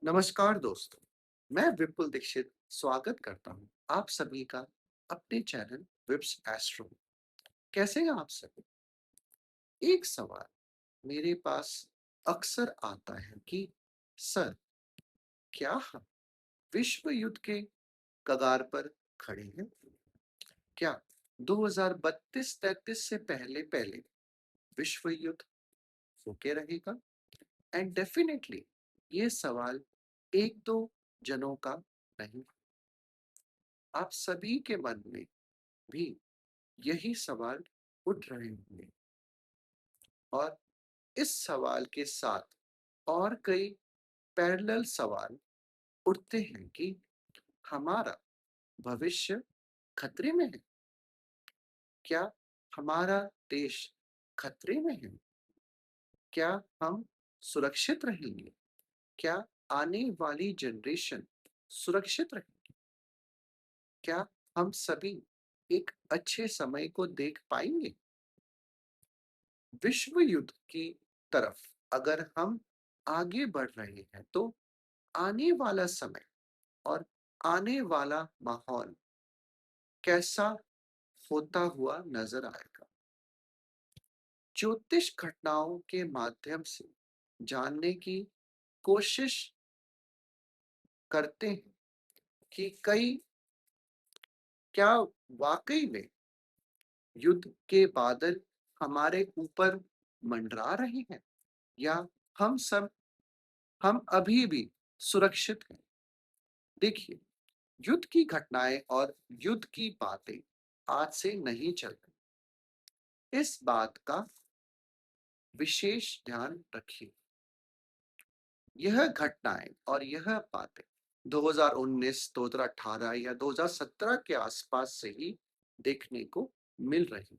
नमस्कार दोस्तों, मैं विपुल दीक्षित स्वागत करता हूँ आप सभी का अपने चैनल विप्स एस्ट्रो। कैसे हैं आप सभी? एक सवाल मेरे पास अक्सर आता है कि सर, क्या हम विश्व युद्ध के कगार पर खड़े हैं? क्या 2032-33 से पहले पहले विश्व युद्ध होके रहेगा? एंड डेफिनेटली ये सवाल एक दो जनों का नहीं, आप सभी के मन में भी यही सवाल उठ रहे होंगे। और इस सवाल के साथ और कई पैरेलल सवाल उठते हैं कि हमारा भविष्य खतरे में है? क्या हमारा देश खतरे में है? क्या हम सुरक्षित रहेंगे? क्या आने वाली जनरेशन सुरक्षित रहेगी? क्या हम सभी एक अच्छे समय को देख पाएंगे? विश्व युद्ध की तरफ अगर हम आगे बढ़ रहे हैं तो आने वाला समय और आने वाला माहौल कैसा होता हुआ नजर आएगा? ज्योतिष घटनाओं के माध्यम से जानने की कोशिश करते हैं कि कई क्या वाकई में युद्ध के बादल हमारे ऊपर मंडरा रहे हैं, या हम अभी भी सुरक्षित हैं? देखिए, युद्ध की घटनाएं और युद्ध की बातें आज से नहीं चल रही। इस बात का विशेष ध्यान रखिए। यह घटनाएं और यह बातें 2019, 2018 या 2017 के आसपास से ही देखने को मिल रही।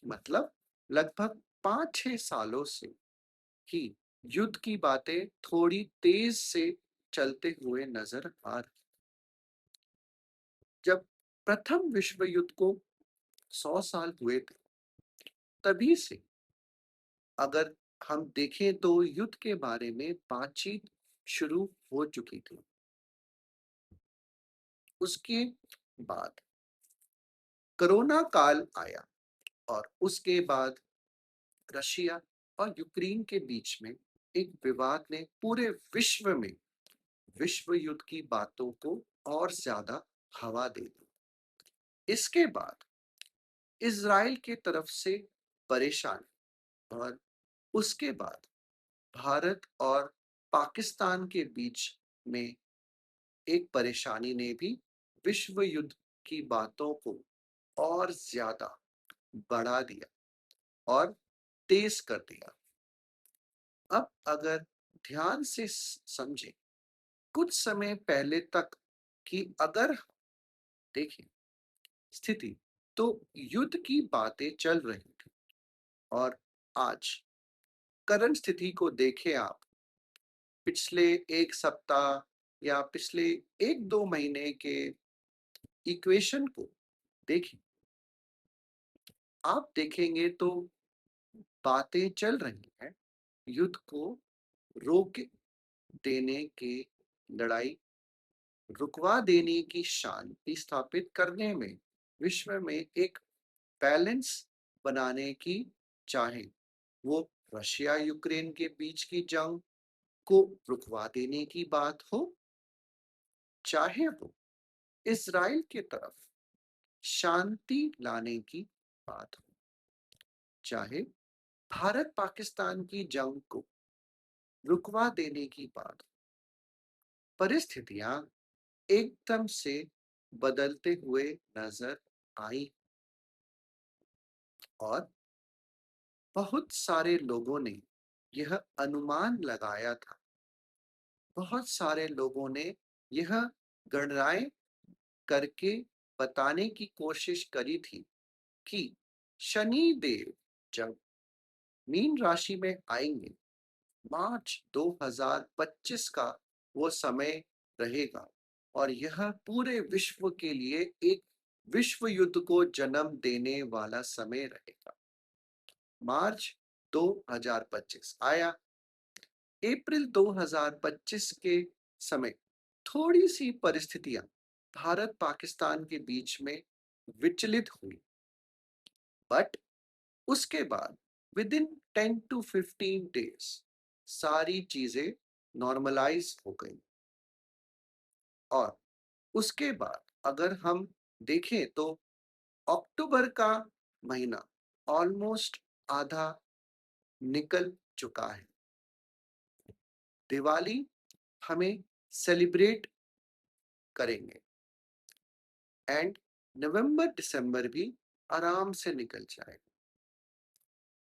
मतलब लगभग 5-6 सालों से ही युद्ध की बातें थोड़ी तेज से चलते हुए नजर आ रही। जब प्रथम विश्व युद्ध को 100 साल हुए थे, तभी से अगर हम देखें तो युद्ध के बारे में बातचीत शुरू हो चुकी थी। उसके बाद कोरोना काल आया और उसके बाद रशिया और यूक्रेन के बीच में एक विवाद ने पूरे विश्व में विश्व युद्ध की बातों को और ज्यादा हवा दे दी। इसके बाद इजराइल के तरफ से परेशानी, और उसके बाद भारत और पाकिस्तान के बीच में एक परेशानी ने भी विश्व युद्ध की बातों को और ज्यादा बढ़ा दिया और तेज कर दिया। अब अगर ध्यान से समझें, कुछ समय पहले तक कि अगर देखें स्थिति, तो युद्ध की बातें चल रही थी। और आज करंट स्थिति को देखें आप, पिछले एक सप्ताह या पिछले 1-2 महीने के इक्वेशन को देखें, आप देखेंगे तो बातें चल रही हैं युद्ध को रोक देने की, लड़ाई रुकवा देने की, शांति स्थापित करने में, विश्व में एक बैलेंस बनाने की, चाहे वो रशिया यूक्रेन के बीच की जंग को रुकवा देने की बात हो, चाहे वो इजराइल की तरफ शांति लाने की बात हो, चाहे भारत पाकिस्तान की जंग को रुकवा देने की बात हो। परिस्थितियां एकदम से बदलते हुए नजर आई और बहुत सारे लोगों ने यह अनुमान लगाया था, बहुत सारे लोगों ने यह गणनाएं करके बताने की कोशिश करी थी कि शनि देव जब मीन राशि में आएंगे, मार्च 2025 का वो समय रहेगा और यह पूरे विश्व के लिए एक विश्व युद्ध को जन्म देने वाला समय रहेगा। मार्च 2025 आया, अप्रैल 2025 के समय थोड़ी सी परिस्थितियां भारत पाकिस्तान के बीच में विचलित हुई, बट उसके बाद विद इन 10 to 15 डेज सारी चीजें नॉर्मलाइज हो गई। और उसके बाद अगर हम देखें तो अक्टूबर का महीना ऑलमोस्ट आधा निकल चुका है। दिवाली हमें सेलिब्रेट करेंगे एंड नवंबर दिसंबर भी आराम से निकल जाएगा।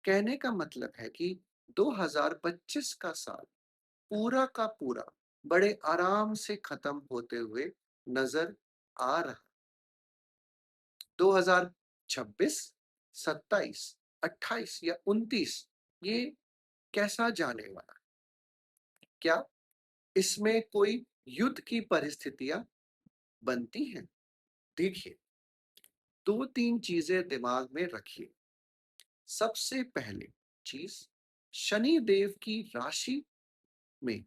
कहने का मतलब है कि 2025 का साल पूरा का पूरा बड़े आराम से खत्म होते हुए नजर आ रहा। 2026, 27, 28 या 29 ये कैसा जाने वाला? क्या इसमें कोई युद्ध की परिस्थितियां बनती हैं? देखिए, दो तीन चीजें दिमाग में रखिए। सबसे पहले चीज, शनि देव की राशि में,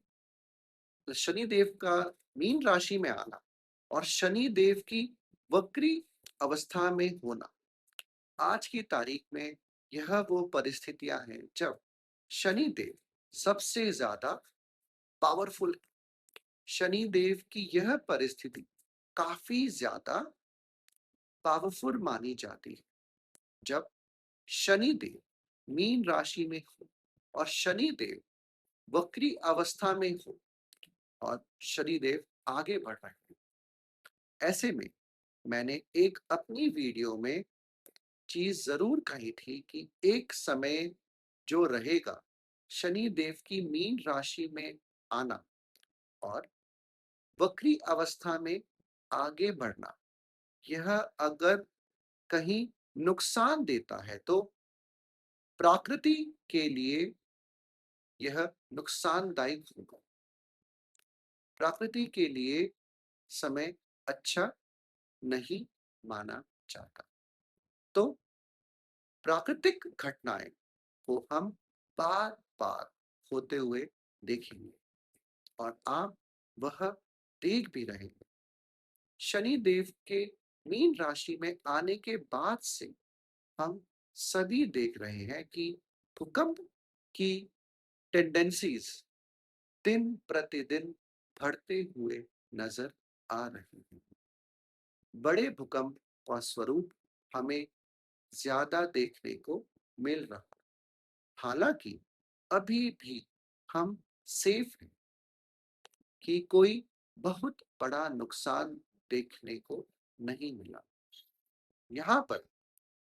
शनि देव का मीन राशि में आना और शनि देव की वक्री अवस्था में होना। आज की तारीख में यह वो परिस्थितियां हैं जब शनि देव सबसे ज्यादा पावरफुल। शनि देव की यह परिस्थिति काफी ज्यादा पावरफुल मानी जाती है। जब शनि देव मीन राशि में हो और शनि देव वक्री अवस्था में हो और शनि देव आगे बढ़ रहे हैं, ऐसे में मैंने एक अपनी वीडियो में चीज जरूर कही थी कि एक समय जो रहेगा शनि देव की मीन राशि में आना और वक्री अवस्था में आगे बढ़ना, यह अगर कहीं नुकसान देता है तो प्रकृति के लिए यह नुकसानदायक होगा। प्रकृति के लिए समय अच्छा नहीं माना जाता। तो प्राकृतिक घटनाएं को हम बार बार होते हुए देखेंगे और आप वह देख भी रहे हैं। शनि देव के मीन राशि में आने के बाद से हम सभी देख रहे हैं कि भूकंप की टेंडेंसीज दिन प्रतिदिन बढ़ते हुए नजर आ रही हैं। बड़े भूकंप का स्वरूप हमें ज्यादा देखने को मिल रहा है। हालांकि अभी भी हम सेफ हैं कि कोई बहुत बड़ा नुकसान देखने को नहीं मिला। यहाँ पर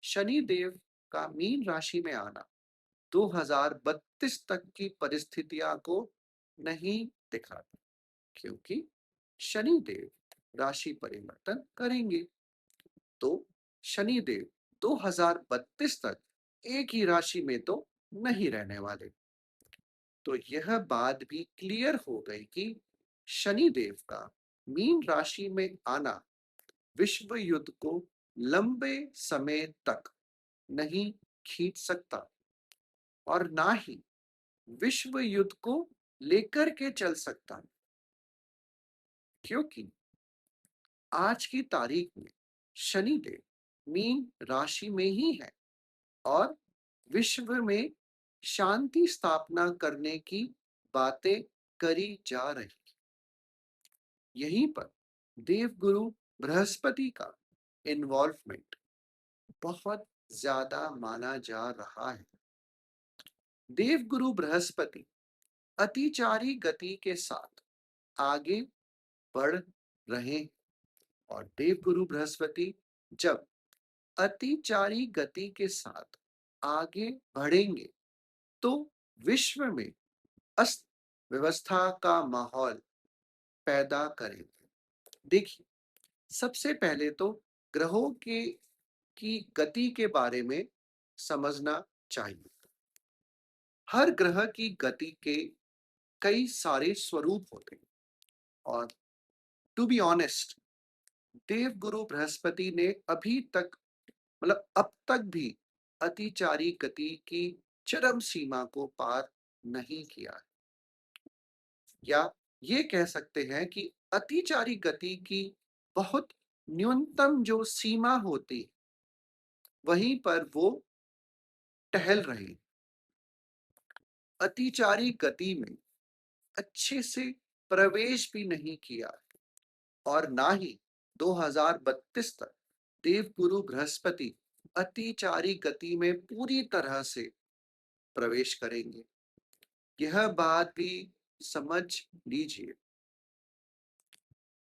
शनि देव का मीन राशि में आना 2032 तक की परिस्थितियां को नहीं दिखाता, क्योंकि शनि देव राशि परिवर्तन करेंगे। तो शनि देव 2032 तक एक ही राशि में तो नहीं रहने वाले। तो यह बात भी क्लियर हो गई कि शनि देव का मीन राशि में आना विश्व युद्ध को लंबे समय तक नहीं खींच सकता और ना ही विश्व युद्ध को लेकर के चल सकता, क्योंकि आज की तारीख में शनि देव मीन राशि में ही है और विश्व में शांति स्थापना करने की बातें करी जा रही। यहीं पर देवगुरु बृहस्पति का इन्वॉल्वमेंट बहुत ज्यादा माना जा रहा है। देवगुरु बृहस्पति अतिचारी गति के साथ आगे बढ़ रहे हैं और देवगुरु बृहस्पति जब अतिचारी गति के साथ आगे बढ़ेंगे तो विश्व में अस्त व्यवस्था का माहौल पैदा करेंगे। देखिए, सबसे पहले तो ग्रहों के की गति के बारे में समझना चाहिए। हर ग्रह की गति के कई सारे स्वरूप होते हैं और टू बी ऑनेस्ट, देवगुरु बृहस्पति ने अभी तक, मतलब अब तक भी अतिचारी गति की चरम सीमा को पार नहीं किया है। या ये कह सकते हैं कि अतिचारी गति की बहुत न्यूनतम जो सीमा होती, वहीं पर वो टहल रहे। अतिचारी गति में अच्छे से प्रवेश भी नहीं किया और ना ही 2032 तक देवगुरु बृहस्पति अतिचारी गति में पूरी तरह से प्रवेश करेंगे। यह बात भी समझ लीजिए।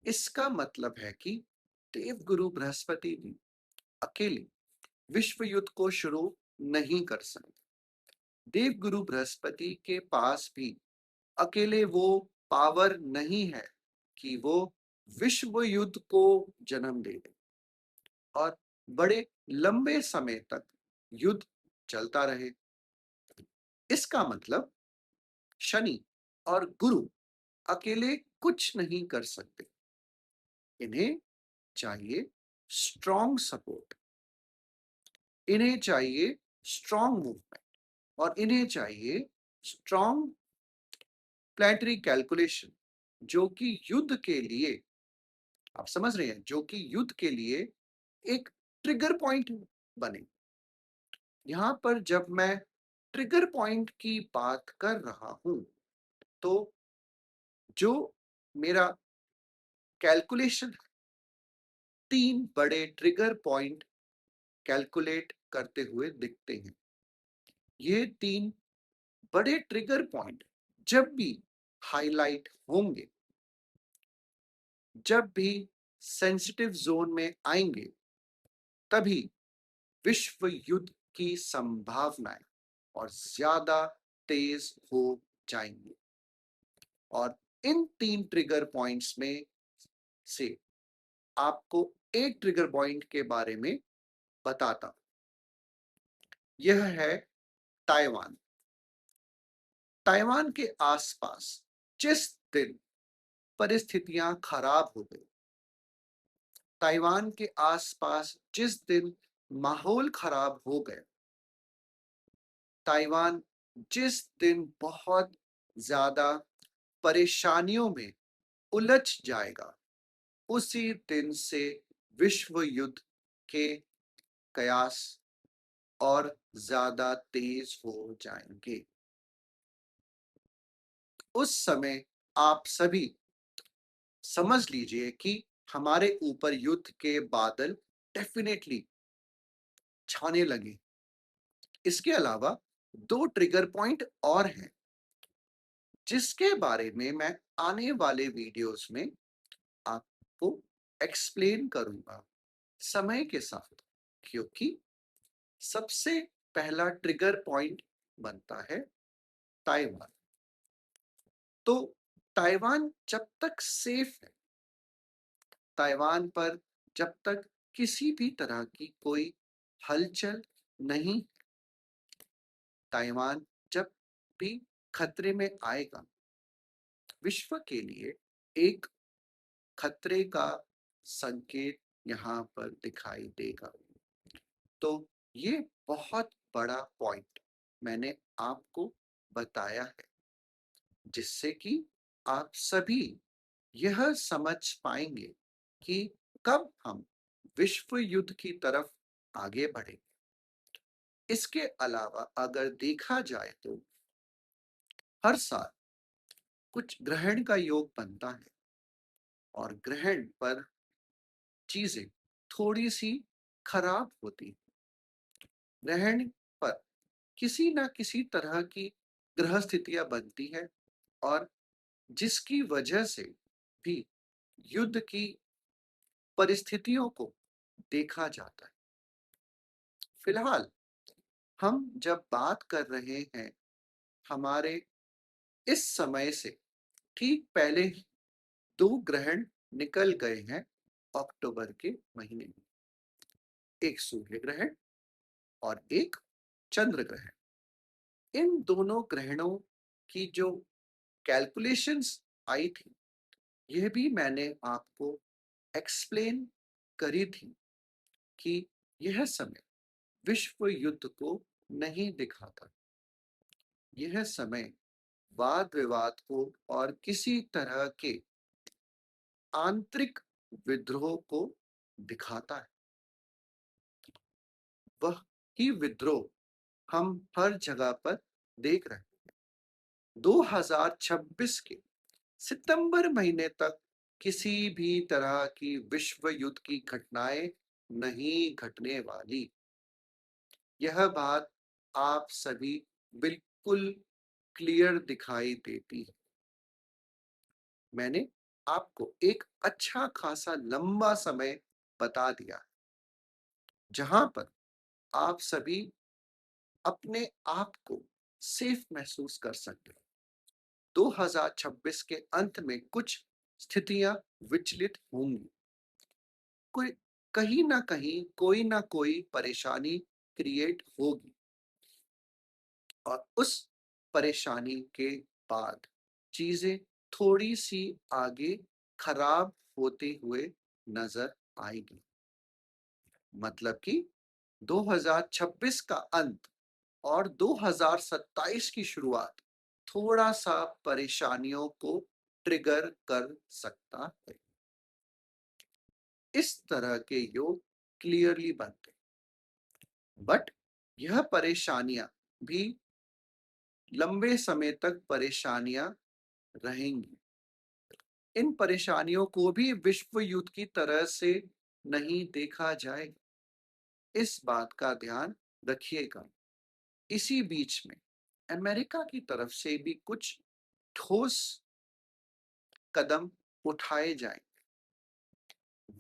इसका मतलब है कि देवगुरु बृहस्पति भी अकेले विश्व युद्ध को शुरू नहीं कर सकते। देवगुरु बृहस्पति के पास भी अकेले वो पावर नहीं है कि वो विश्व युद्ध को जन्म दे दे और बड़े लंबे समय तक युद्ध चलता रहे। इसका मतलब शनि और गुरु अकेले कुछ नहीं कर सकते। इन्हें चाहिए स्ट्रॉन्ग सपोर्ट, इन्हें चाहिए स्ट्रॉन्ग मूवमेंट और इन्हें चाहिए स्ट्रॉन्ग प्लानिटरी कैलकुलेशन, जो कि युद्ध के लिए, आप समझ रहे हैं, जो कि युद्ध के लिए एक ट्रिगर पॉइंट बने। यहां पर जब मैं ट्रिगर पॉइंट की बात कर रहा हूं, तो जो मेरा कैलकुलेशन, तीन बड़े ट्रिगर पॉइंट कैलकुलेट करते हुए दिखते हैं। ये तीन बड़े ट्रिगर पॉइंट जब भी हाईलाइट होंगे, जब भी सेंसिटिव जोन में आएंगे, तभी विश्व युद्ध की संभावनाएं और ज्यादा तेज हो जाएंगी। और इन तीन ट्रिगर पॉइंट्स में से आपको एक ट्रिगर पॉइंट के बारे में बताता हूं। यह है ताइवान। ताइवान के आसपास जिस दिन परिस्थितियां खराब हो गई, ताइवान के आसपास जिस दिन माहौल खराब हो गया, ताइवान जिस दिन बहुत ज्यादा परेशानियों में उलझ जाएगा, उसी दिन से विश्व युद्ध के कयास और ज्यादा तेज हो जाएंगे। उस समय आप सभी समझ लीजिए कि हमारे ऊपर युद्ध के बादल डेफिनेटली छाने लगे। इसके अलावा दो ट्रिगर पॉइंट और हैं, जिसके बारे में मैं आने वाले वीडियोस में आपको एक्सप्लेन करूंगा समय के साथ। क्योंकि सबसे पहला ट्रिगर पॉइंट बनता है ताइवान। तो ताइवान जब तक सेफ है, ताइवान पर जब तक किसी भी तरह की कोई हलचल नहीं, ताइवान जब भी खतरे में आएगा, विश्व के लिए एक खतरे का संकेत यहाँ पर दिखाई देगा। तो ये बहुत बड़ा पॉइंट मैंने आपको बताया है, जिससे कि आप सभी यह समझ पाएंगे कि कब हम विश्व युद्ध की तरफ आगे बढ़े। इसके अलावा अगर देखा जाए तो हर साल कुछ ग्रहण का योग बनता है और ग्रहण पर चीजें थोड़ी सी खराब होती। ग्रहण पर किसी ना किसी तरह की ग्रह स्थितियां बनती है और जिसकी वजह से भी युद्ध की परिस्थितियों को देखा जाता है। फिलहाल हम जब बात कर रहे हैं, हमारे इस समय से ठीक पहले ही दो ग्रहण निकल गए हैं अक्टूबर के महीने में, एक सूर्य ग्रहण और एक चंद्र ग्रहण। इन दोनों ग्रहणों की जो कैलकुलेशंस आई थी, यह भी मैंने आपको एक्सप्लेन करी थी कि यह समय विश्व युद्ध को नहीं दिखाता। यह समय वाद विवाद को और किसी तरह के आंतरिक विद्रोह को दिखाता है। वह ही विद्रोह हम हर जगह पर देख रहे हैं। 2026 के सितंबर महीने तक किसी भी तरह की विश्व युद्ध की घटनाएं नहीं घटने वाली। यह बात आप सभी बिल्कुल क्लियर दिखाई देती है। मैंने आपको एक अच्छा खासा लंबा समय बता दिया जहां पर आप सभी अपने आप को सेफ महसूस कर सकते हैं। 2026 के अंत में कुछ स्थितियां विचलित होंगी। कोई कहीं ना कहीं कोई ना कोई परेशानी क्रिएट होगी और उस परेशानी के बाद चीजें थोड़ी सी आगे खराब होते हुए नजर आएगी। मतलब कि 2026 का अंत और 2027 की शुरुआत थोड़ा सा परेशानियों को ट्रिगर कर सकता है। इस तरह के योग क्लियरली बनते हैं, बट यह परेशानियां भी लंबे समय तक परेशानियां रहेंगी। इन परेशानियों को भी विश्व युद्ध की तरह से नहीं देखा जाएगा। इस बात का ध्यान रखिएगा। इसी बीच में अमेरिका की तरफ से भी कुछ ठोस कदम उठाए जाएं।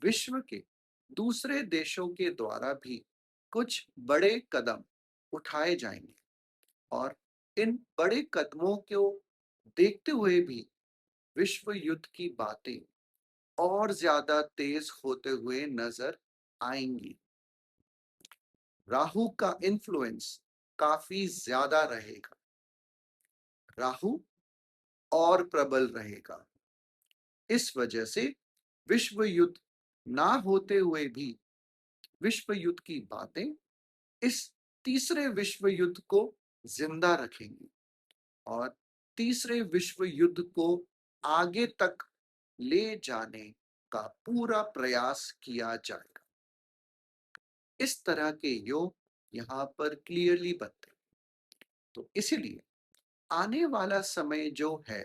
विश्व के दूसरे देशों के द्वारा भी कुछ बड़े कदम उठाए जाएंगे और इन बड़े कदमों को देखते हुए भी विश्व युद्ध की बातें और ज्यादा तेज होते हुए नजर आएंगी। राहु का इन्फ्लुएंस काफी ज्यादा रहेगा। राहु और प्रबल रहेगा। इस वजह से विश्व युद्ध ना होते हुए भी विश्व युद्ध की बातें इस तीसरे विश्व युद्ध को जिंदा रखेंगी और तीसरे विश्व युद्ध को आगे तक ले जाने का पूरा प्रयास किया जाएगा। इस तरह के योग यहाँ पर क्लियरली बनते हैं। तो इसीलिए आने वाला समय जो है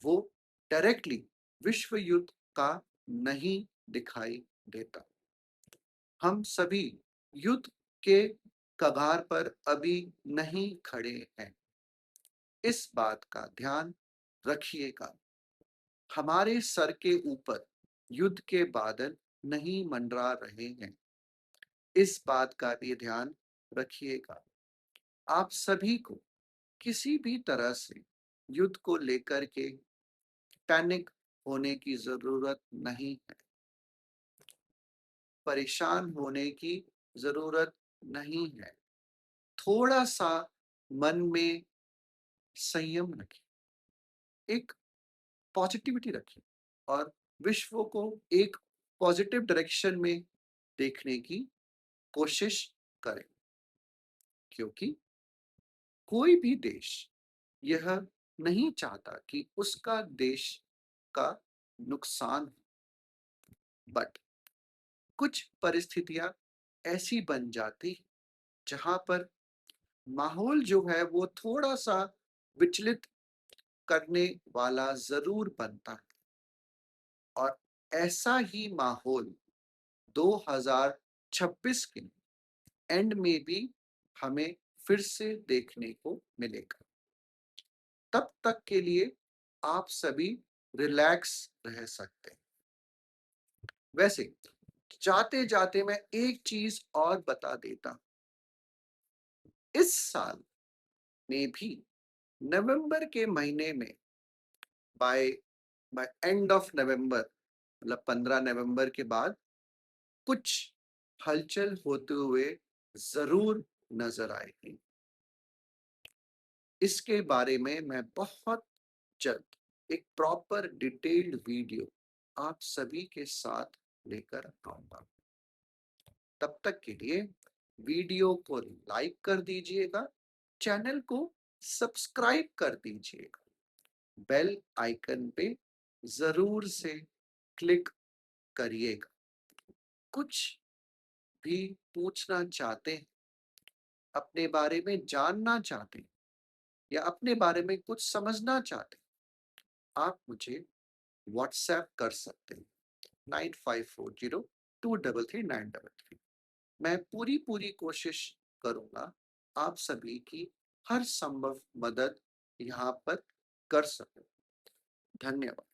वो डायरेक्टली विश्व युद्ध का नहीं दिखाई देता। हम सभी युद्ध के कगार पर अभी नहीं खड़े हैं। इस बात का ध्यान रखिएगा। हमारे सर के ऊपर युद्ध के बादल नहीं मंडरा रहे हैं। इस बात का भी ध्यान रखिएगा। आप सभी को किसी भी तरह से युद्ध को लेकर के पैनिक होने की जरूरत नहीं है। परेशान होने की जरूरत नहीं है। थोड़ा सा मन में संयम रखिए, एक पॉजिटिविटी रखिए और विश्व को एक पॉजिटिव डायरेक्शन में देखने की कोशिश करें। क्योंकि कोई भी देश यह नहीं चाहता कि उसका देश का नुकसान हो, बट कुछ परिस्थितियां ऐसी बन जाती जहां पर माहौल जो है वो थोड़ा सा विचलित करने वाला जरूर बनता है और ऐसा ही माहौल 2026 के एंड में भी हमें फिर से देखने को मिलेगा। तब तक के लिए आप सभी रिलैक्स रह सकते हैं। वैसे जाते जाते मैं एक चीज और बता देता हूं। इस साल में भी नवंबर के महीने में by by end of November मतलब 15 नवंबर के बाद कुछ हलचल होते हुए जरूर नजर आएगी। इसके बारे में मैं बहुत जल्द एक प्रॉपर डिटेल्ड वीडियो आप सभी के साथ लेकर आऊंगा। तब तक के लिए वीडियो को लाइक कर दीजिएगा, चैनल को सब्सक्राइब कर दीजिएगा। बेल आइकन पे ज़रूर से क्लिक करिएगा। कुछ भी पूछना चाहते हैं, अपने बारे में जानना चाहते हैं या अपने बारे में कुछ समझना चाहते हैं, आप मुझे व्हाट्सएप कर सकते हैं 9540233933। मैं पूरी कोशिश करूँगा आप सभी की हर संभव मदद यहाँ पर कर सकूँ। धन्यवाद।